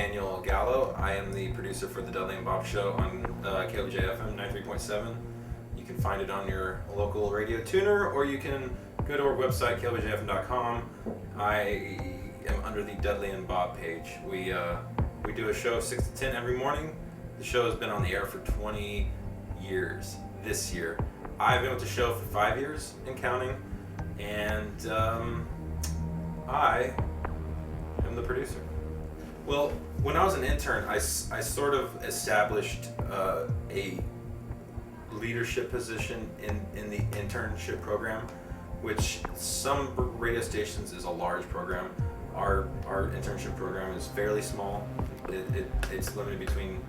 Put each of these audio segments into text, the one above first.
Daniel Gallo. I am the producer for the Dudley and Bob Show on KLJFM 93.7. You can find it on your local radio tuner, or you can go to our website, klbjfm.com. I am under the Dudley and Bob page. We do a show 6 to 10 every morning. The show has been on the air for 20 years this year. I've been with the show for 5 years and counting, and I am the producer. Well, when I was an intern, I sort of established a leadership position in the internship program, which some radio stations is a large program. Our internship program is fairly small. It's limited between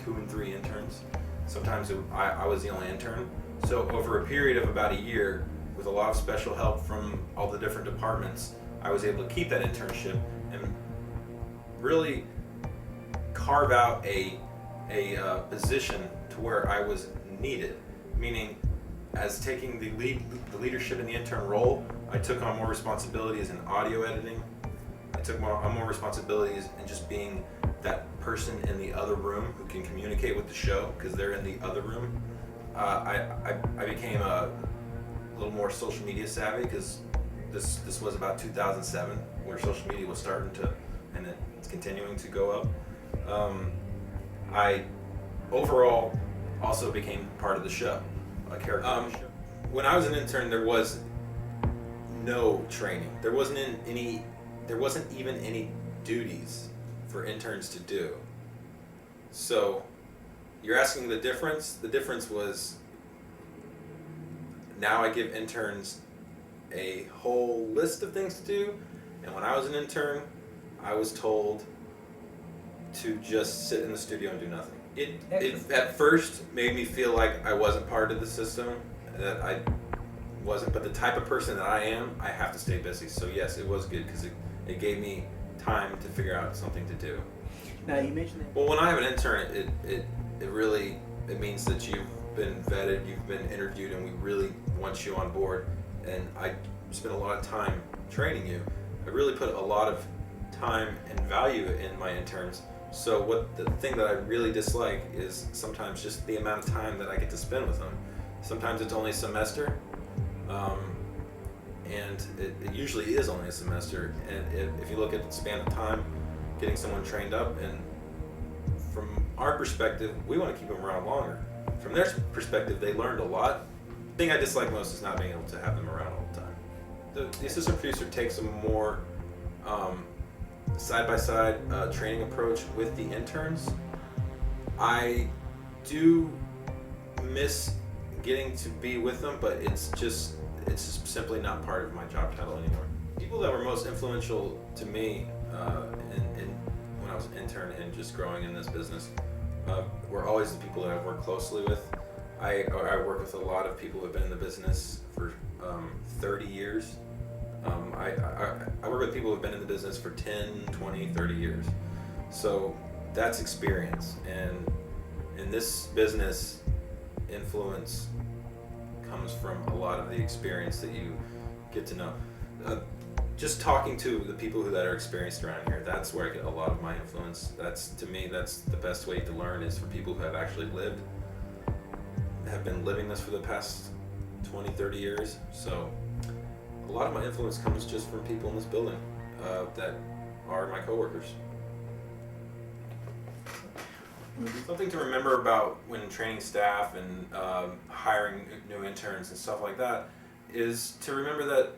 2 and 3 interns. Sometimes I was the only intern. So over a period of about a year, with a lot of special help from all the different departments, I was able to keep that internship and really carve out a position to where I was needed. Meaning, as taking the leadership in the intern role, I took on more responsibilities in audio editing. I took on more responsibilities in just being that person in the other room who can communicate with the show because they're in the other room. I became a little more social media savvy because this was about 2007 where social media was starting to, and it's continuing to go up. I overall also became part of the show, a character of the show. When I was an intern, there was no training. There wasn't even any duties for interns to do. So you're asking the difference? The difference was now I give interns a whole list of things to do, and when I was an intern, I was told to just sit in the studio and do nothing. It at first made me feel like I wasn't part of the system, that I wasn't, but the type of person that I am, I have to stay busy. So yes, it was good because it gave me time to figure out something to do. Now you mentioned that. Well, when I have an intern, it means that you've been vetted, you've been interviewed, and we really want you on board. And I spent a lot of time training you. I really put a lot of time and value in my interns. So the thing that I really dislike is sometimes just the amount of time that I get to spend with them. Sometimes it's only a semester, and it usually is only a semester. And if you look at the span of time, getting someone trained up, and from our perspective, we want to keep them around longer. From their perspective, they learned a lot. The thing I dislike most is not being able to have them around all the time. The assistant producer takes a more side-by-side training approach with the interns. I do miss getting to be with them, but it's just simply not part of my job title anymore. People that were most influential to me when I was an intern and just growing in this business were always the people that I've worked closely with. I work with a lot of people who have been in the business for 30 years. I work with people who have been in the business for 10, 20, 30 years. So that's experience. And in this business, influence comes from a lot of the experience that you get to know. Just talking to the people that are experienced around here, that's where I get a lot of my influence. To me, that's the best way to learn, is for people who have actually have been living this for the past 20, 30 years. So a lot of my influence comes just from people in this building that are my coworkers. Something to remember about when training staff and hiring new interns and stuff like that is to remember that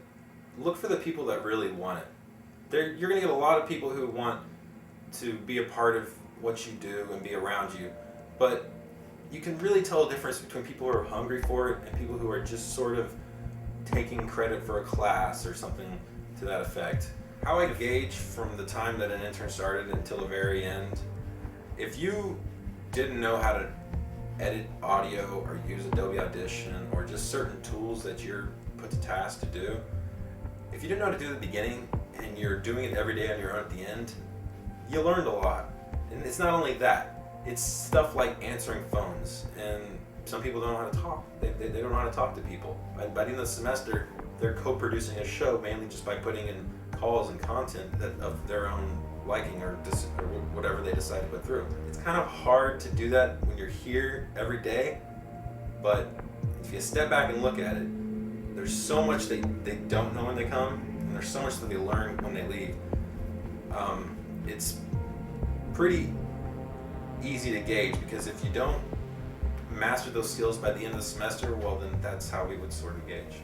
look for the people that really want it. You're going to get a lot of people who want to be a part of what you do and be around you, but you can really tell a difference between people who are hungry for it and people who are just sort of taking credit for a class or something to that effect. How I gauge from the time that an intern started until the very end, if you didn't know how to edit audio or use Adobe Audition or just certain tools that you're put to task to do, if you didn't know how to do it at the beginning and you're doing it every day on your own at the end, you learned a lot. And it's not only that, it's stuff like answering phones, and some people don't know how to talk. They don't know how to talk to people. By the end of the semester, they're co-producing a show mainly just by putting in calls and content of their own liking or whatever they decide to put through. It's kind of hard to do that when you're here every day, but if you step back and look at it, there's so much they don't know when they come, and there's so much that they learn when they leave. It's pretty easy to gauge, because if you don't master those skills by the end of the semester, well, then that's how we would sort of gauge.